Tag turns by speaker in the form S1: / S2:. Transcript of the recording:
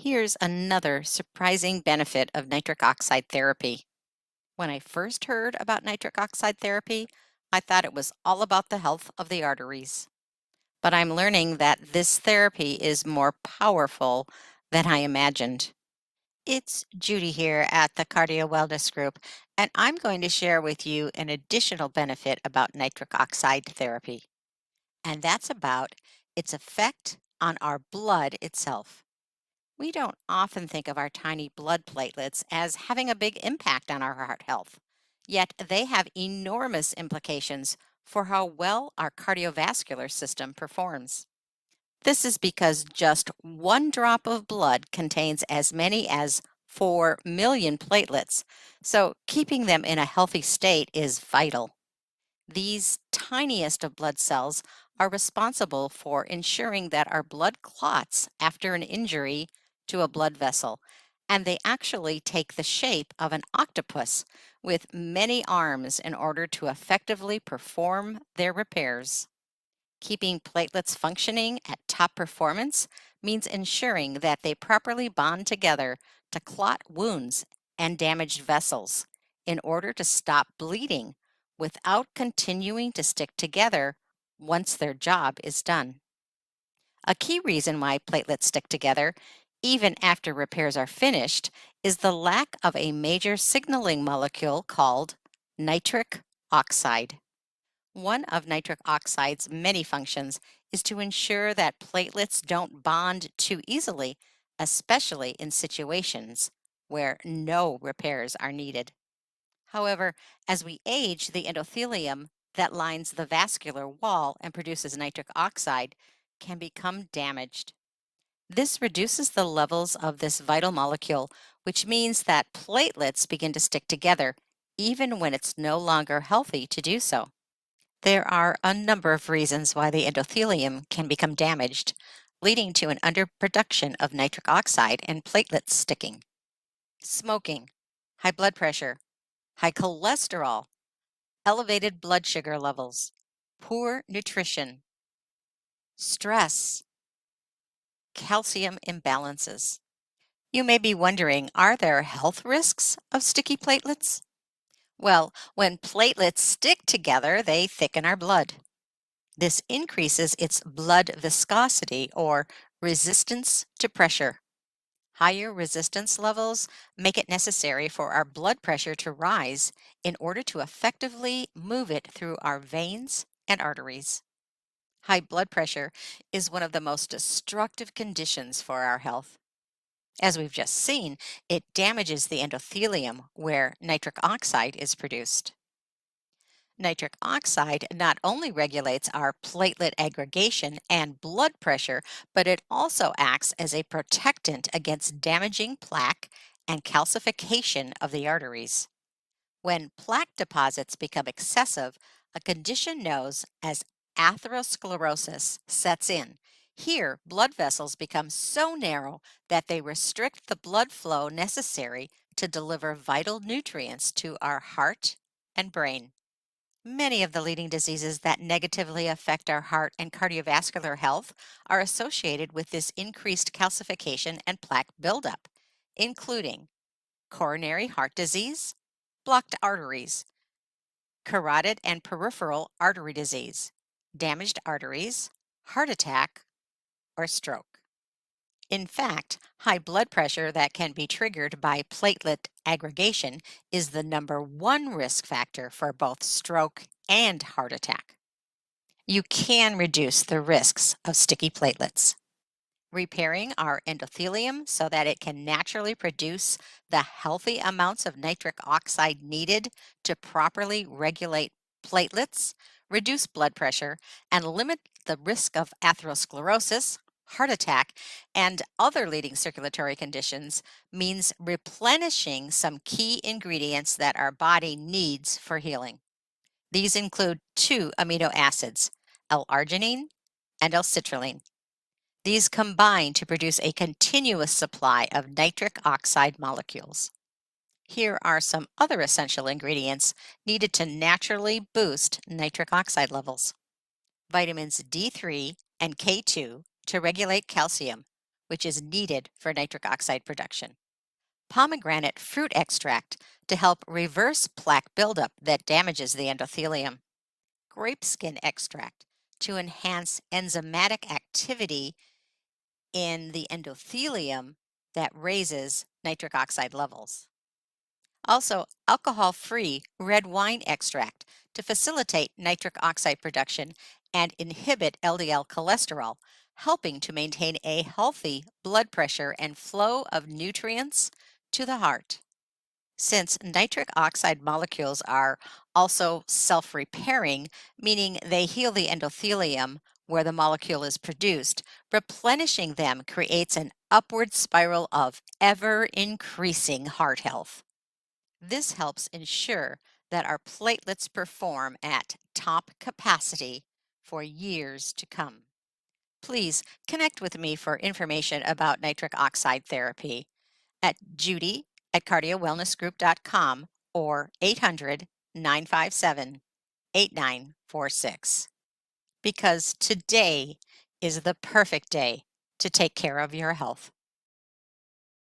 S1: Here's another surprising benefit of nitric oxide therapy. When I first heard about nitric oxide therapy, I thought it was all about the health of the arteries. But I'm learning that this therapy is more powerful than I imagined. It's Judy here at the Cardio Wellness Group, and I'm going to share with you an additional benefit about nitric oxide therapy, and that's about its effect on our blood itself. We don't often think of our tiny blood platelets as having a big impact on our heart health, yet they have enormous implications for how well our cardiovascular system performs. This is because just one drop of blood contains as many as 4 million platelets, so keeping them in a healthy state is vital. These tiniest of blood cells are responsible for ensuring that our blood clots after an injury to a blood vessel, and they actually take the shape of an octopus with many arms in order to effectively perform their repairs. Keeping platelets functioning at top performance means ensuring that they properly bond together to clot wounds and damaged vessels in order to stop bleeding without continuing to stick together once their job is done. A key reason why platelets stick together, even after repairs are finished, is the lack of a major signaling molecule called nitric oxide. One of nitric oxide's many functions is to ensure that platelets don't bond too easily, especially in situations where no repairs are needed. However, as we age, the endothelium that lines the vascular wall and produces nitric oxide can become damaged. This reduces the levels of this vital molecule, which means that platelets begin to stick together even when it's no longer healthy to do so. There are a number of reasons why the endothelium can become damaged, leading to an underproduction of nitric oxide and platelet sticking. Smoking, high blood pressure, high cholesterol, elevated blood sugar levels, poor nutrition, stress, calcium imbalances. You may be wondering, are there health risks of sticky platelets? Well, when platelets stick together, they thicken our blood. This increases its blood viscosity or resistance to pressure. Higher resistance levels make it necessary for our blood pressure to rise in order to effectively move it through our veins and arteries. High blood pressure is one of the most destructive conditions for our health. As we've just seen, it damages the endothelium where nitric oxide is produced. Nitric oxide not only regulates our platelet aggregation and blood pressure, but it also acts as a protectant against damaging plaque and calcification of the arteries. When plaque deposits become excessive, a condition known as atherosclerosis sets in. Here, blood vessels become so narrow that they restrict the blood flow necessary to deliver vital nutrients to our heart and brain. Many of the leading diseases that negatively affect our heart and cardiovascular health are associated with this increased calcification and plaque buildup, including coronary heart disease, blocked arteries, carotid and peripheral artery disease, damaged arteries, heart attack, or stroke. In fact, high blood pressure that can be triggered by platelet aggregation is the number one risk factor for both stroke and heart attack. You can reduce the risks of sticky platelets. Repairing our endothelium so that it can naturally produce the healthy amounts of nitric oxide needed to properly regulate platelets, reduce blood pressure, and limit the risk of atherosclerosis, heart attack, and other leading circulatory conditions means replenishing some key ingredients that our body needs for healing. These include two amino acids, L-arginine and L-citrulline. These combine to produce a continuous supply of nitric oxide molecules. Here are some other essential ingredients needed to naturally boost nitric oxide levels. Vitamins D3 and K2 to regulate calcium, which is needed for nitric oxide production. Pomegranate fruit extract to help reverse plaque buildup that damages the endothelium. Grape skin extract to enhance enzymatic activity in the endothelium that raises nitric oxide levels. Also, alcohol-free red wine extract to facilitate nitric oxide production and inhibit LDL cholesterol, helping to maintain a healthy blood pressure and flow of nutrients to the heart. Since nitric oxide molecules are also self-repairing, meaning they heal the endothelium where the molecule is produced, replenishing them creates an upward spiral of ever-increasing heart health. This helps ensure that our platelets perform at top capacity for years to come. Please connect with me for information about nitric oxide therapy at Judy at cardiowellnessgroup.com or 800-957-8946. Because today is the perfect day to take care of your health.